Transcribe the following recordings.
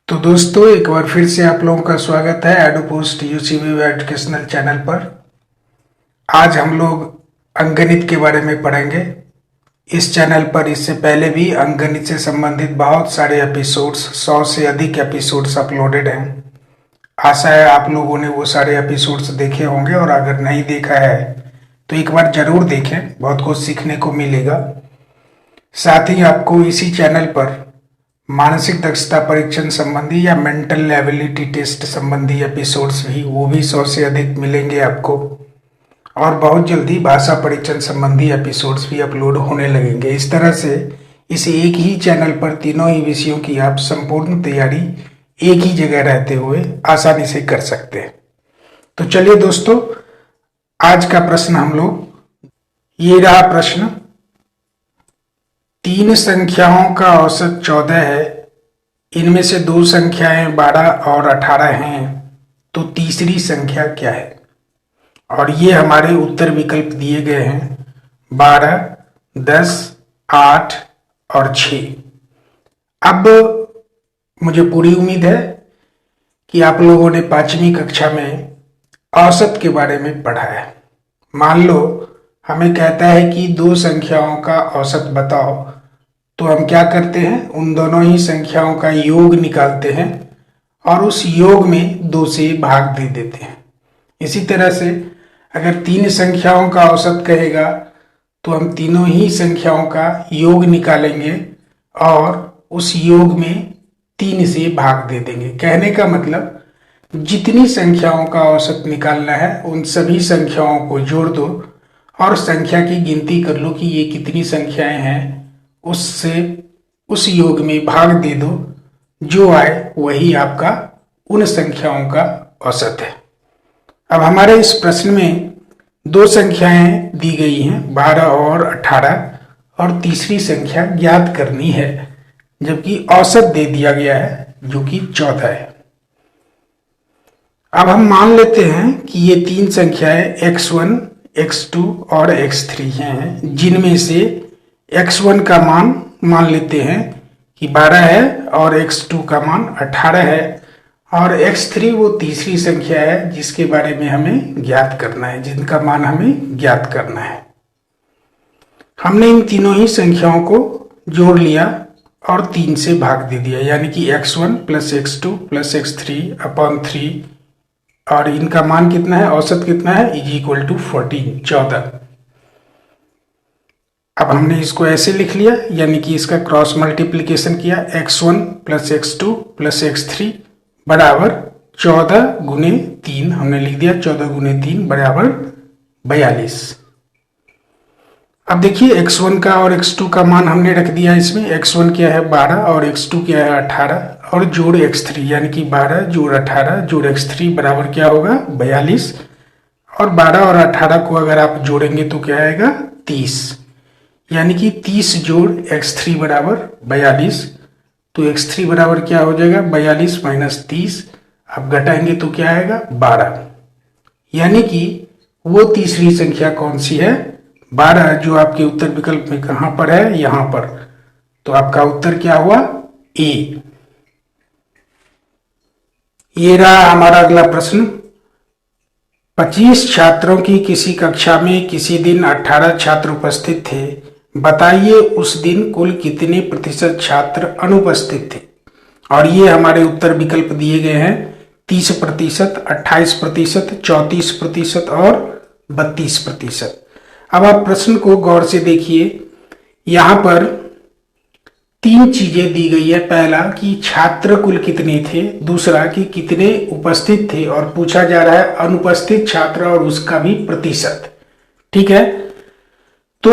तो दोस्तों एक बार फिर से आप लोगों का स्वागत है एडुपोस्ट यूसीवी एजुकेशनल चैनल पर। आज हम लोग अंकगणित के बारे में पढ़ेंगे। इस चैनल पर इससे पहले भी अंकगणित से संबंधित बहुत सारे एपिसोड्स 100 से अधिक एपिसोड्स अपलोडेड हैं। आशा है आप लोगों ने वो सारे एपिसोड्स देखे होंगे, और अगर नहीं देखा है तो एक बार जरूर देखें, बहुत कुछ सीखने को मिलेगा। साथ ही आपको इसी चैनल पर मानसिक दक्षता परीक्षण संबंधी या मेंटल एबिलिटी टेस्ट संबंधी एपिसोड्स भी 100 से अधिक मिलेंगे आपको, और बहुत जल्दी भाषा परीक्षण संबंधी एपिसोड्स भी अपलोड होने लगेंगे। इस तरह से इस एक ही चैनल पर तीनों ही विषयों की आप संपूर्ण तैयारी एक ही जगह रहते हुए आसानी से कर सकते हैं। तो चलिए दोस्तों, आज का प्रश्न हम लोग, ये रहा प्रश्न। 3 संख्याओं का औसत 14 है, इनमें से 2 संख्याएं 12 और 18 हैं, तो तीसरी संख्या क्या है? और ये हमारे उत्तर विकल्प दिए गए हैं 12, 10, 8 और 6। अब मुझे पूरी उम्मीद है कि आप लोगों ने 5वीं कक्षा में औसत के बारे में पढ़ा है। मान लो हमें कहता है कि 2 संख्याओं का औसत बताओ, तो हम क्या करते हैं, उन दोनों ही संख्याओं का योग निकालते हैं और उस योग में 2 से भाग दे देते हैं। इसी तरह से अगर 3 संख्याओं का औसत कहेगा तो हम तीनों ही संख्याओं का योग निकालेंगे और उस योग में 3 से भाग दे देंगे। कहने का मतलब जितनी संख्याओं का औसत निकालना है उन सभी संख्याओं को जोड़ दो और संख्या की गिनती कर लो कि ये कितनी संख्याएं हैं, उससे उस योग में भाग दे दो, जो आए वही आपका उन संख्याओं का औसत है। अब हमारे इस प्रश्न में 2 संख्याएं दी गई हैं 12 और 18, और तीसरी संख्या ज्ञात करनी है, जबकि औसत दे दिया गया है जो कि 14 है। अब हम मान लेते हैं कि ये 3 संख्याएं x1, x2 और x3 हैं, जिनमें से x1 का मान लेते हैं कि 12 है और x2 का मान 18 है, और x3 वो तीसरी संख्या है जिसके बारे में हमें ज्ञात करना है, जिनका मान हमें ज्ञात करना है। हमने इन तीनों ही संख्याओं को जोड़ लिया और 3 से भाग दे दिया, यानी कि x1 plus x2 plus x3 upon 3, और इनका मान कितना है, औसत कितना है, इज इक्वल टू 14, 14। अब हमने इसको ऐसे लिख लिया, यानी कि इसका क्रॉस मल्टीप्लीकेशन किया, x1 plus x2 plus x3 बराबर 14 गुने 3, हमने लिख दिया 14 गुने 3 बराबर 42। अब देखिए x1 का और x2 का मान हमने रख दिया इसमें। x1 क्या है 12 और x2 क्या है 18, और जोड़ x3 यानी कि 12 जोड़ 18 जोड़ x3 बराबर क्या होगा 42, और 12 और 18 को अगर आप जोड़ेंगे तो क्या आएगा 30, यानी कि 30 जोड़ x3 बराबर 42, तो x3 बराबर क्या हो जाएगा 42 माइनस 30, अब घटाएंगे तो क्या आएगा 12, यानी कि वो तीसरी संख्या कौन सी है 12, जो आपके उत्तर विकल्प में कहां पर है, यहां पर। तो आपका उत्तर क्या हुआ ए। ये रहा हमारा अगला प्रश्न। 25 छात्रों की किसी कक्षा में किसी दिन 18 छात्र उपस्थित थे, बताइए उस दिन कुल कितने प्रतिशत छात्र अनुपस्थित थे? और ये हमारे उत्तर विकल्प दिए गए हैं 30%, 28%, 34% और 32%। अब आप प्रश्न को गौर से देखिए, यहां पर 3 चीजें दी गई है। पहला कि छात्र कुल कितने थे, दूसरा कि कितने उपस्थित थे, और पूछा जा रहा है अनुपस्थित छात्र और उसका भी प्रतिशत। ठीक है, तो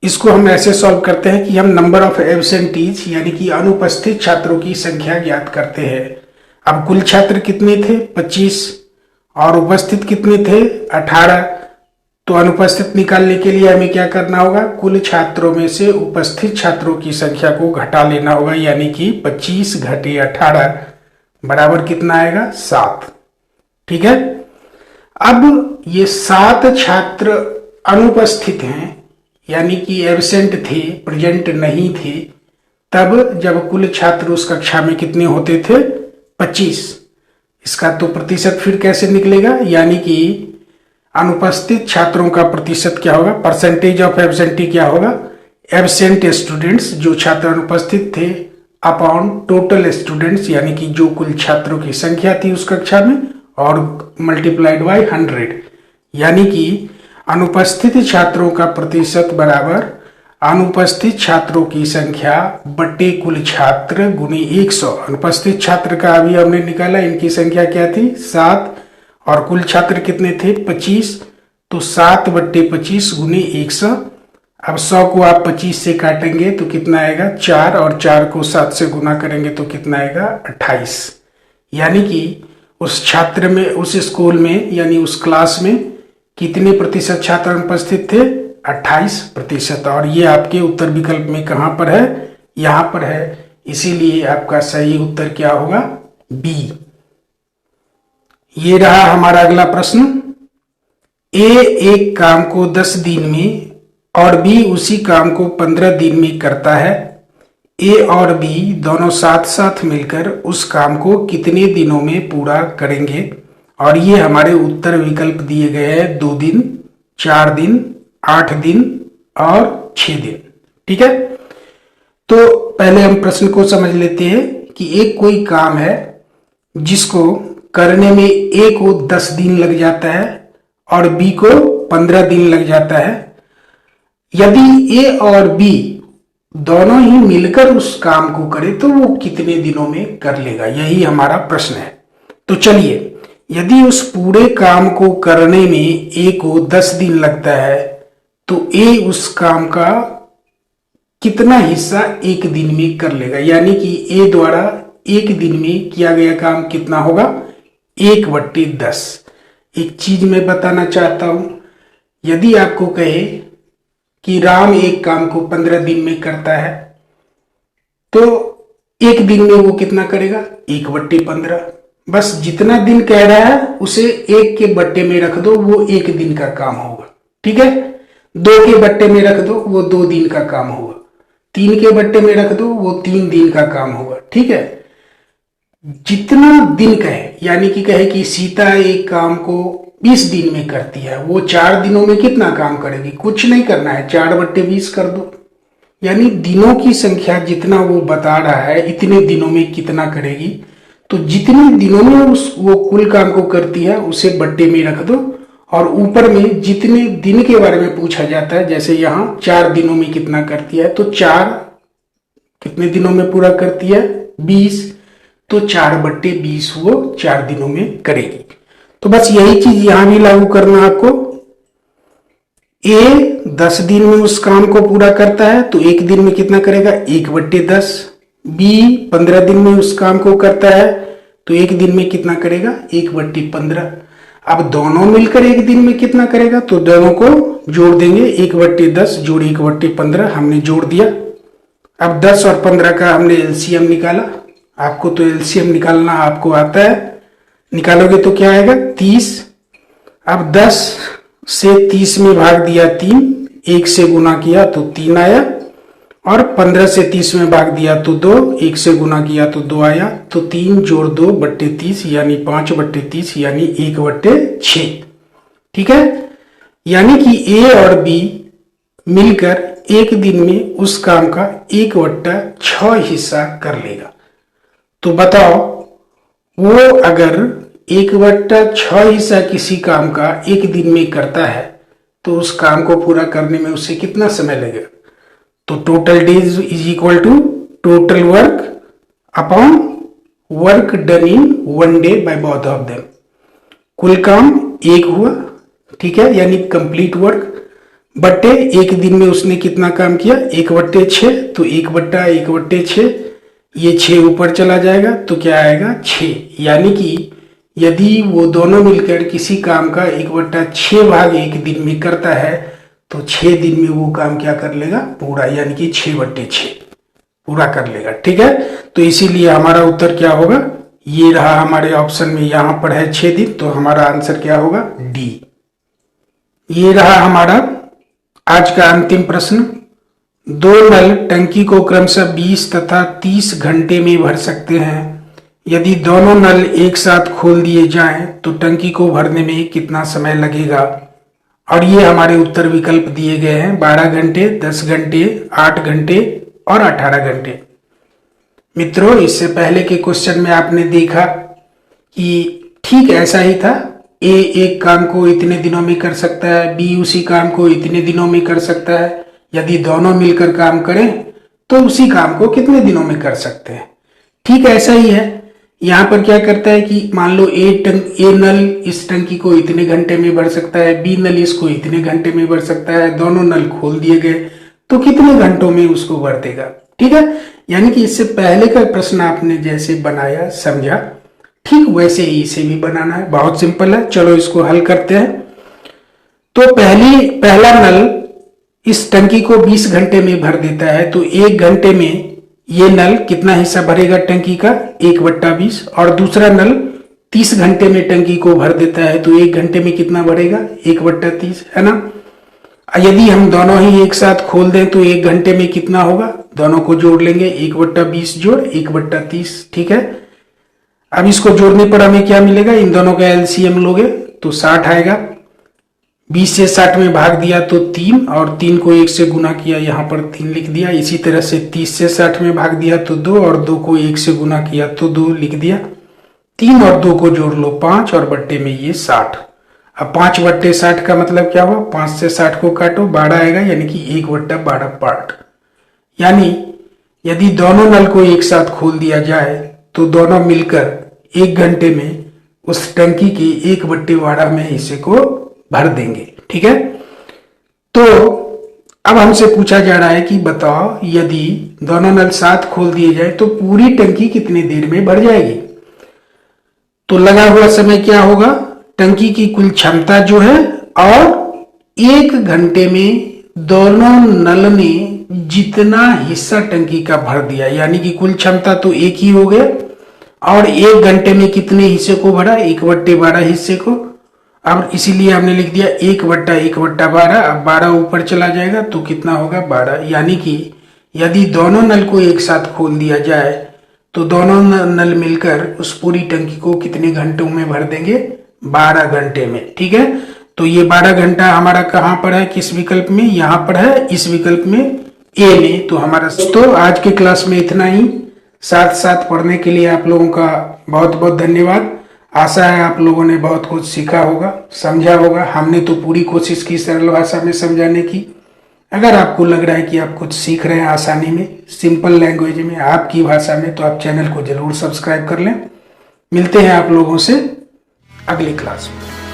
इसको हम ऐसे सॉल्व करते हैं कि हम नंबर ऑफ एब्सेंटीज यानी कि अनुपस्थित छात्रों की संख्या ज्ञात करते हैं। अब कुल छात्र कितने थे 25, और उपस्थित कितने थे 18, तो अनुपस्थित निकालने के लिए हमें क्या करना होगा, कुल छात्रों में से उपस्थित छात्रों की संख्या को घटा लेना होगा, यानी कि 25 घटे 18 बराबर कितना आएगा 7। ठीक है, अब ये 7 छात्र अनुपस्थित हैं, यानी कि एब्सेंट थे, प्रेजेंट नहीं थे, तब जब कुल छात्र उस कक्षा में कितने होते थे? 25। इसका तो प्रतिशत फिर कैसे निकलेगा? यानी कि अनुपस्थित छात्रों का प्रतिशत क्या होगा? परसेंटेज ऑफ एब्सेंटी क्या होगा? एब्सेंट स्टूडेंट्स, जो छात्र अनुपस्थित थे, अपॉन टोटल स्टूडेंट्स, यानी कि जो कुल छात्रों की संख्या थी उस कक्षा में, और मल्टीप्लाइड बाय 100, यानी कि अनुपस्थित छात्रों का प्रतिशत बराबर अनुपस्थित छात्रों की संख्या बटे कुल छात्र गुनी 100। अनुपस्थित छात्र का अभी हमने निकाला, इनकी संख्या क्या थी? 7, और कुल छात्र कितने थे? 25। तो 7 बट्टे 25 गुनी 100। अब 100 को आप 25 से काटेंगे तो कितना आएगा? 4, और 4 को 7 से गुना करेंगे तो कितना आएगा? 28। यानी कि उस छात्र में, उस स्कूल में, यानी उस क्लास में कितने प्रतिशत छात्र अनुपस्थित थे? 28%। और ये आपके उत्तर विकल्प में कहां पर है? यहां पर है। इसीलिए आपका सही उत्तर क्या होगा? बी। ये रहा हमारा अगला प्रश्न। ए एक काम को 10 दिन में और बी उसी काम को 15 दिन में करता है। ए और बी दोनों साथ साथ मिलकर उस काम को कितने दिनों में पूरा करेंगे? और ये हमारे उत्तर विकल्प दिए गए हैं 2 दिन, 4 दिन, 8 दिन और 6 दिन। ठीक है, तो पहले हम प्रश्न को समझ लेते हैं कि एक कोई काम है जिसको करने में ए को 10 दिन लग जाता है और बी को 15 दिन लग जाता है। यदि ए और बी दोनों ही मिलकर उस काम को करे तो वो कितने दिनों में कर लेगा? यही हमारा प्रश्न है। तो चलिए, यदि उस पूरे काम को करने में ए को 10 दिन लगता है तो ए उस काम का कितना हिस्सा एक दिन में कर लेगा? यानी कि ए द्वारा एक दिन में किया गया काम कितना होगा? 1/10। एक चीज मैं बताना चाहता हूं, यदि आपको कहे कि राम एक काम को 15 दिन में करता है तो एक दिन में वो कितना करेगा? 1/15। बस जितना दिन कह रहा है उसे 1 के बट्टे में रख दो, वो 1 दिन का काम होगा। ठीक है, 2 के बट्टे में रख दो, वो 2 दिन का काम होगा। 3 के बट्टे में रख दो, वो 3 दिन का काम होगा। ठीक है, जितना दिन कहे, यानी कि कहे कि सीता एक काम को 20 दिन में करती है, वो 4 दिनों में कितना काम करेगी? कुछ नहीं करना है, 4/20 कर दो। यानी दिनों की संख्या जितना वो बता रहा है इतने दिनों में कितना करेगी, तो जितने दिनों में वो कुल काम को करती है उसे बट्टे में रख दो, और ऊपर में जितने दिन के बारे में पूछा जाता है, जैसे यहाँ 4 दिनों में कितना करती है, तो 4 कितने दिनों में पूरा करती है? 20। तो 4/20 वो 4 दिनों में करेगी। तो बस यही चीज यहां भी लागू करना आपको। ए 10 दिन में उस काम को पूरा करता है तो एक दिन में कितना करेगा? 1/10। बी 15 दिन में उस काम को करता है तो एक दिन में कितना करेगा? 1/15। अब दोनों मिलकर एक दिन में कितना करेगा? तो दोनों को जोड़ देंगे, 1/10 जोड़ 1/15 हमने जोड़ दिया। अब 10 और 15 का हमने एलसीएम निकाला। आपको तो एलसीएम निकालना आपको आता है, निकालोगे तो क्या आएगा? 30। अब 10 से 30 में भाग दिया 3, 1 से गुना किया तो 3 आया, और 15 से 30 में भाग दिया तो 2, 1 से गुना किया तो 2 आया। तो 3 जोड़ 2/30 यानी 5/30 यानी 1/6। ठीक है, यानी कि ए और बी मिलकर एक दिन में उस काम का 1/6 हिस्सा कर लेगा। तो बताओ, वो अगर 1/6 हिस्सा किसी काम का एक दिन में करता है तो उस काम को पूरा करने में उसे कितना समय लगेगा? तो total days is equal to total work upon work done in 1 day by both of them. कुल काम एक हुआ, ठीक है, यानी कंप्लीट वर्क, बट्टे एक दिन में उसने कितना काम किया? 1/6। तो 1/1/6, ये 6 ऊपर चला जाएगा तो क्या आएगा? 6। यानी कि यदि वो दोनों मिलकर किसी काम का 1/6 भाग एक दिन में करता है तो 6 दिन में वो काम क्या कर लेगा? पूरा, यानी कि 6/6 पूरा कर लेगा। ठीक है, तो इसीलिए हमारा उत्तर क्या होगा? ये रहा हमारे ऑप्शन में, यहां पर है 6 दिन, तो हमारा आंसर क्या होगा? डी। ये रहा हमारा आज का अंतिम प्रश्न। दो नल टंकी को क्रमशः 20 तथा 30 घंटे में भर सकते हैं। यदि दोनों नल एक साथ खोल दिए जाएं तो टंकी को भरने में कितना समय लगेगा। और ये हमारे उत्तर विकल्प दिए गए हैं, 12 घंटे, 10 घंटे, 8 घंटे और 18 घंटे। मित्रों, इससे पहले के क्वेश्चन में आपने देखा कि ठीक ऐसा ही था। ए एक काम को इतने दिनों में कर सकता है, बी उसी काम को इतने दिनों में कर सकता है। यदि दोनों मिलकर काम करें तो उसी काम को कितने दिनों में कर सकते हैं। ठीक ऐसा ही है, यहाँ पर क्या करता है कि मान लो ए नल इस टंकी को इतने घंटे में भर सकता है, बी नल इसको इतने घंटे में भर सकता है। दोनों नल खोल दिए गए तो कितने घंटों में उसको भर देगा। ठीक है, यानी कि इससे पहले का प्रश्न आपने जैसे बनाया समझा, ठीक वैसे ही इसे भी बनाना है। बहुत सिंपल है, चलो इसको हल करते हैं। तो पहला नल इस टंकी को 20 घंटे में भर देता है, तो 1 घंटे में ये नल कितना हिस्सा भरेगा टंकी का, 1/20। और दूसरा नल 30 घंटे में टंकी को भर देता है, तो 1 घंटे में कितना भरेगा, 1/30, है ना। यदि हम दोनों ही एक साथ खोल दें तो 1 घंटे में कितना होगा, दोनों को जोड़ लेंगे, 1/20 जोड़ 1/30। ठीक है, अब इसको जोड़ने पर हमें क्या मिलेगा, इन दोनों का एलसीएम लोगे तो 60 आएगा। 20 से 60 में भाग दिया तो 3, और 3 को 1 से गुना किया, यहाँ पर 3 लिख दिया। इसी तरह से 30 से 60 में भाग दिया तो 2, और 2 को 1 से गुना किया तो 2 लिख दिया। 3 और 2 को जोड़ लो 5, और बट्टे में ये 60। अब 5/60 का मतलब क्या हुआ, 5 से 60 को काटो, 12 आएगा, यानी कि 1/12 पार्ट। यानी यदि दोनों नल को एक साथ खोल दिया जाए तो दोनों मिलकर 1 घंटे में उस टंकी के 1/12 में हिस्से को भर देंगे। ठीक है, तो अब हमसे पूछा जा रहा है कि बताओ यदि दोनों नल साथ खोल दिए जाए तो पूरी टंकी कितनी देर में भर जाएगी। तो लगा हुआ समय क्या होगा, टंकी की कुल क्षमता जो है, और 1 घंटे में दोनों नल ने जितना हिस्सा टंकी का भर दिया, यानी कि कुल क्षमता तो 1 ही हो गया, और 1 घंटे में कितने हिस्से को भरा, 1/12 हिस्से को। अब इसीलिए हमने लिख दिया 1/1/12। अब 12 ऊपर चला जाएगा तो कितना होगा, 12। यानी कि यदि दोनों नल को एक साथ खोल दिया जाए तो दोनों नल मिलकर उस पूरी टंकी को कितने घंटों में भर देंगे, 12 घंटे में। ठीक है, तो ये 12 घंटा हमारा कहाँ पर है, किस विकल्प में, यहाँ पर है, इस विकल्प में, ए में। तो हमारा दोस्तों आज के क्लास में इतना ही। साथ साथ पढ़ने के लिए आप लोगों का बहुत बहुत धन्यवाद। आशा है आप लोगों ने बहुत कुछ सीखा होगा, समझा होगा। हमने तो पूरी कोशिश की सरल भाषा में समझाने की। अगर आपको लग रहा है कि आप कुछ सीख रहे हैं आसानी में, सिंपल लैंग्वेज में, आपकी भाषा में, तो आप चैनल को जरूर सब्सक्राइब कर लें। मिलते हैं आप लोगों से अगली क्लास में।